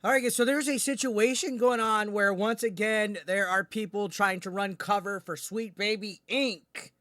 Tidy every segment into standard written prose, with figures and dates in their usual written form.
All right, guys, so there's a situation going on where once again there are people trying to run cover for Sweet Baby Inc.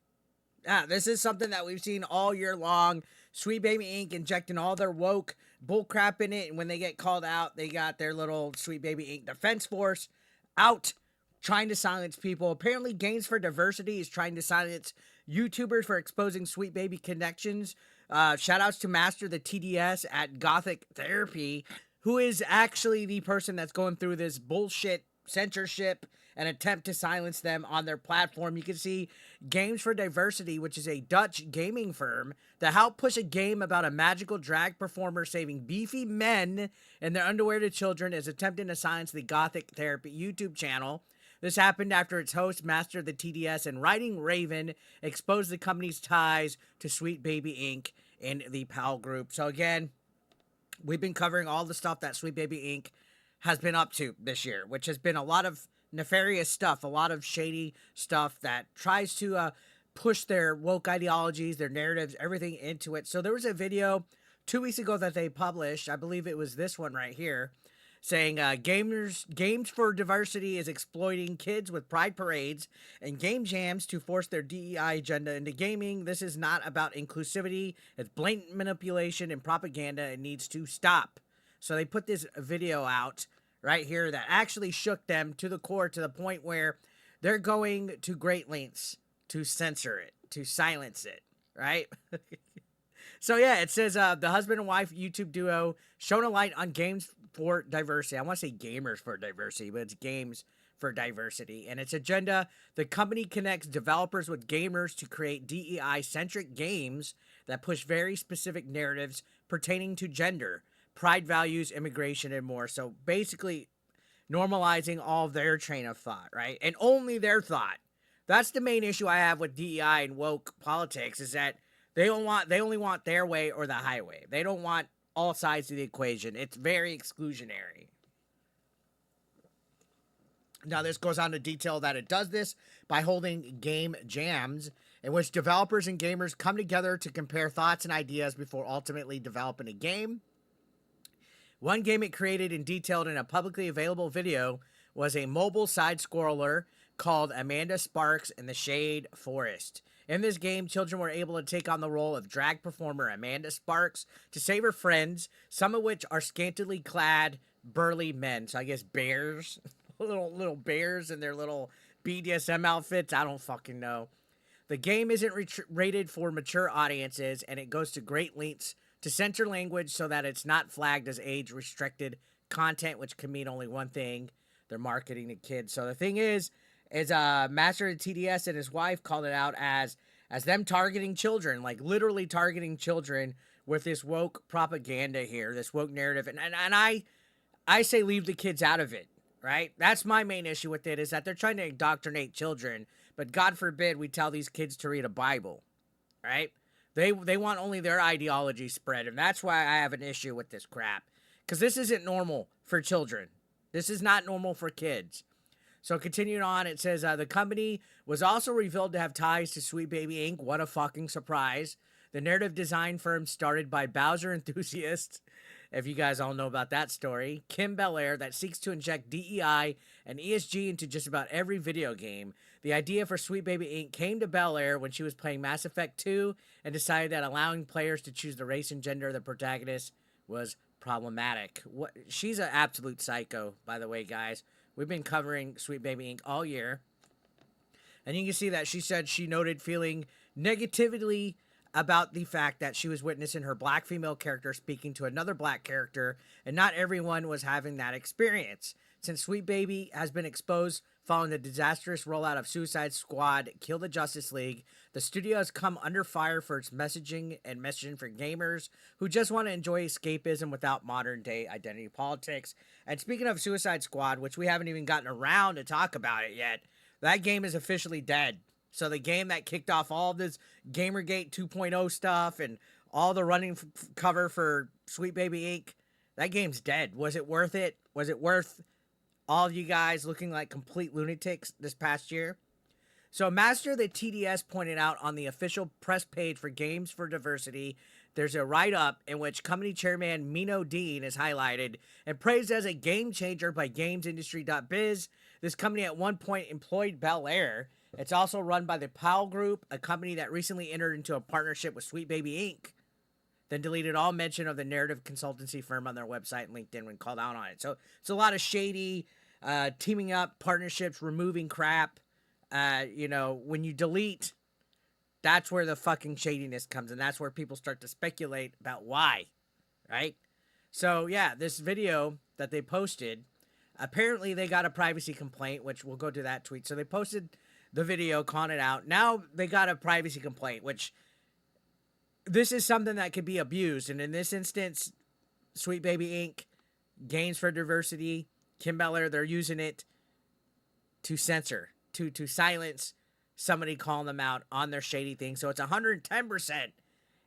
This is something that we've seen all year long. Sweet Baby Inc. injecting all their woke bullcrap in it, and when they get called out, they got their little Sweet Baby Inc. defense force out trying to silence people. Apparently, Games for Diversity is trying to silence YouTubers for exposing Sweet Baby connections. Shout outs to Master the TDS at Gothic Therapy, who is actually the person that's going through this bullshit censorship and attempt to silence them on their platform. You can see Games for Diversity, which is a Dutch gaming firm that helped push a game about a magical drag performer saving beefy men in their underwear to children, is attempting to silence the Gothic Therapy YouTube channel. This happened after its host, Master the TDS, and Writing Raven exposed the company's ties to Sweet Baby Inc. in the PAL group. So again, we've been covering all the stuff that Sweet Baby Inc. has been up to this year, which has been a lot of nefarious stuff, a lot of shady stuff that tries to push their woke ideologies, their narratives, everything into it. So there was a video 2 weeks ago that they published, I believe it was this one right here, saying Games for Diversity is exploiting kids with pride parades and game jams to force their DEI agenda into gaming. This is not about inclusivity. It's blatant manipulation and propaganda. It needs to stop. So they put this video out right here that actually shook them to the core, to the point where they're going to great lengths to censor it, to silence it, right? So yeah, it says the husband and wife YouTube duo shone a light on Games for Diversity. I want to say Gamers for Diversity, but it's Games for Diversity. And its agenda: the company connects developers with gamers to create DEI-centric games that push very specific narratives pertaining to gender, pride values, immigration, and more. So basically normalizing all of their train of thought, right? And only their thought. That's the main issue I have with DEI and woke politics, is that they only want their way or the highway. They don't want all sides of the equation. It's very exclusionary. Now, this goes on to detail that it does this by holding game jams in which developers and gamers come together to compare thoughts and ideas before ultimately developing a game. One game it created and detailed in a publicly available video was a mobile side-scroller called Amanda Sparks in the Shade Forest. In this game, children were able to take on the role of drag performer Amanda Sparks to save her friends, some of which are scantily clad, burly men. So I guess bears, little bears in their little BDSM outfits. I don't fucking know. The game isn't rated for mature audiences, and it goes to great lengths to censor language so that it's not flagged as age-restricted content, which can mean only one thing: they're marketing to kids. So the thing is Master of TDS and his wife called it out as them targeting children, like literally targeting children with this woke propaganda here, this woke narrative. And I say leave the kids out of it, right? That's my main issue with it, is that they're trying to indoctrinate children, but God forbid we tell these kids to read a Bible, right? They want only their ideology spread, and that's why I have an issue with this crap, because this isn't normal for children. This is not normal for kids. So continuing on, it says the company was also revealed to have ties to Sweet Baby Inc. What a fucking surprise. The narrative design firm started by Bowser enthusiast, if you guys all know about that story, Kim Belair, that seeks to inject DEI and ESG into just about every video game. The idea for Sweet Baby Inc. came to Belair when she was playing Mass Effect 2 and decided that allowing players to choose the race and gender of the protagonist was problematic. She's an absolute psycho, by the way, guys. We've been covering Sweet Baby Inc. all year. And you can see that she said she noted feeling negatively about the fact that she was witnessing her black female character speaking to another black character, and not everyone was having that experience. Since Sweet Baby has been exposed following the disastrous rollout of Suicide Squad Kill the Justice League, the studio has come under fire for its messaging for gamers who just want to enjoy escapism without modern-day identity politics. And speaking of Suicide Squad, which we haven't even gotten around to talk about it yet, that game is officially dead. So the game that kicked off all of this Gamergate 2.0 stuff and all the running cover for Sweet Baby Inc., that game's dead. Was it worth it? Was it worth all of you guys looking like complete lunatics this past year? So Master the TDS pointed out on the official press page for Games for Diversity there's a write-up in which company chairman Mino Dean is highlighted and praised as a game changer by gamesindustry.biz. This company at one point employed Bel Air. It's also run by the Powell Group, a company that recently entered into a partnership with Sweet Baby Inc., then deleted all mention of the narrative consultancy firm on their website and LinkedIn when called out on it. So it's a lot of shady teaming up, partnerships, removing crap. When you delete, that's where the fucking shadiness comes, and that's where people start to speculate about why, right? So, yeah, this video that they posted, apparently they got a privacy complaint, which we'll go to that tweet. So they posted the video, calling it out. Now they got a privacy complaint, which this is something that could be abused. And in this instance, Sweet Baby Inc., Games for Diversity, Kim Bel-Air, they're using it to censor, to silence somebody calling them out on their shady thing. So it's 110%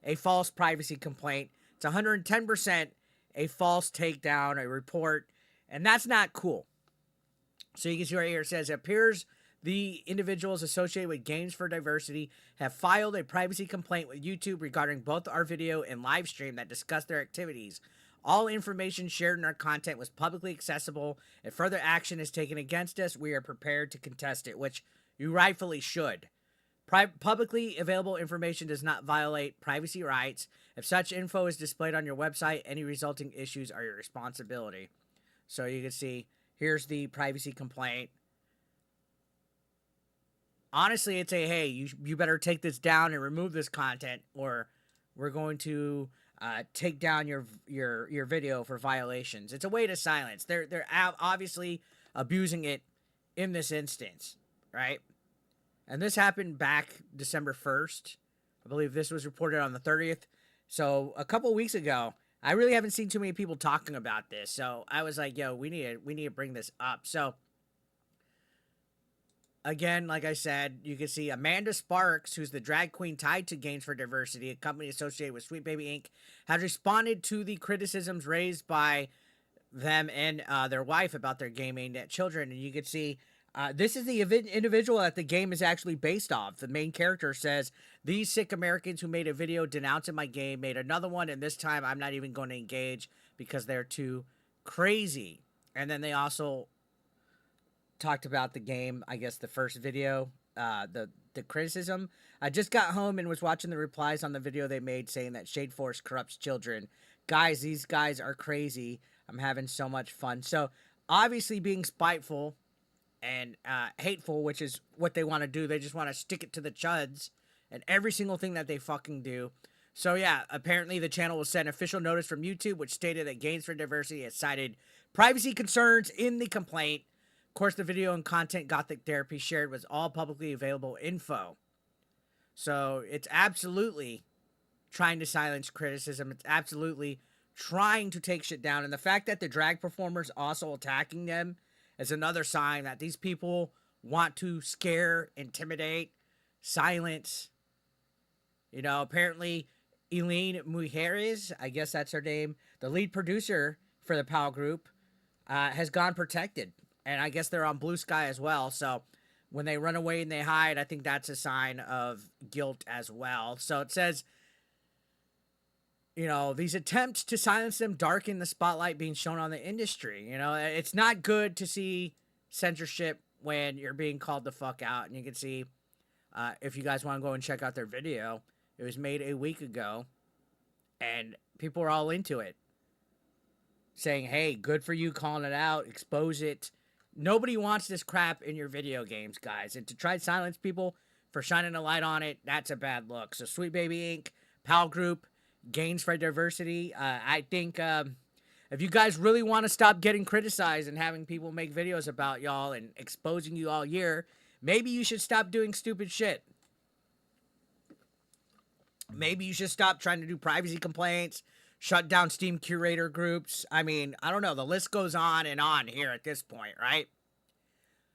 a false privacy complaint. It's 110% a false takedown, a report, and that's not cool. So you can see right here, it says, it appears the individuals associated with Games for Diversity have filed a privacy complaint with YouTube regarding both our video and live stream that discuss their activities. All information shared in our content was publicly accessible. If further action is taken against us, we are prepared to contest it, which you rightfully should. Publicly available information does not violate privacy rights. If such info is displayed on your website, any resulting issues are your responsibility. So you can see, here's the privacy complaint. Honestly, it's a, hey, you better take this down and remove this content, or we're going to take down your video for violations. It's a way to silence. They're obviously abusing it in this instance, right? And this happened back December 1st. I believe this was reported on the 30th. So a couple weeks ago, I really haven't seen too many people talking about this. So I was like, yo, we need to bring this up. So again, like I said, you can see Amanda Sparks, who's the drag queen tied to Games for Diversity, a company associated with Sweet Baby Inc., has responded to the criticisms raised by them and their wife about their game aimed at children. And you can see this is the individual that the game is actually based off. The main character says, these sick Americans who made a video denouncing my game made another one, and this time I'm not even going to engage because they're too crazy. And then they also talked about the game, I guess the first video, the criticism. I just got home and was watching the replies on the video they made saying that Shade Force corrupts children. Guys, these guys are crazy. I'm having so much fun. So obviously being spiteful and hateful, which is what they want to do. They just want to stick it to the chuds and every single thing that they fucking do. So yeah, apparently the channel was sent official notice from YouTube, which stated that Games for Diversity has cited privacy concerns in the complaint. Of course, the video and content Gothic Therapy shared was all publicly available info. So it's absolutely trying to silence criticism. It's absolutely trying to take shit down. And the fact that the drag performers also attacking them is another sign that these people want to scare, intimidate, silence. You know, apparently Eileen Mujeres, I guess that's her name, the lead producer for the Powell Group, has gone protected. And I guess they're on Blue Sky as well. So when they run away and they hide, I think that's a sign of guilt as well. So it says, you know, these attempts to silence them darken the spotlight being shown on the industry. You know, it's not good to see censorship when you're being called the fuck out. And you can see, if you guys want to go and check out their video, it was made a week ago. And people are all into it. Saying, hey, good for you calling it out. Expose it. Nobody wants this crap in your video games, guys. And to try to silence people for shining a light on it, that's a bad look. So Sweet Baby Inc., Powell Group, Games for Diversity. I think if you guys really want to stop getting criticized and having people make videos about y'all and exposing you all year, maybe you should stop doing stupid shit. Maybe you should stop trying to do privacy complaints, shut down Steam curator groups. I mean, I don't know. The list goes on and on here at this point, right?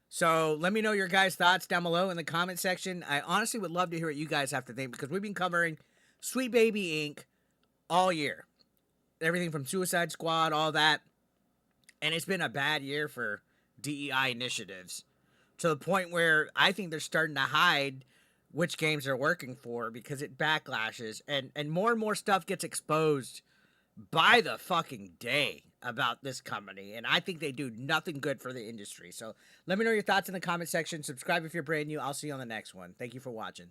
So let me know your guys' thoughts down below in the comment section. I honestly would love to hear what you guys have to think, because we've been covering Sweet Baby Inc. all year. Everything from Suicide Squad, all that. And it's been a bad year for DEI initiatives. To the point where I think they're starting to hide which games they're working for because it backlashes and more stuff gets exposed by the fucking day about this company, and I think they do nothing good for the industry. So let me know your thoughts in the comment section. Subscribe if you're brand new. I'll see you on the next one. Thank you for watching.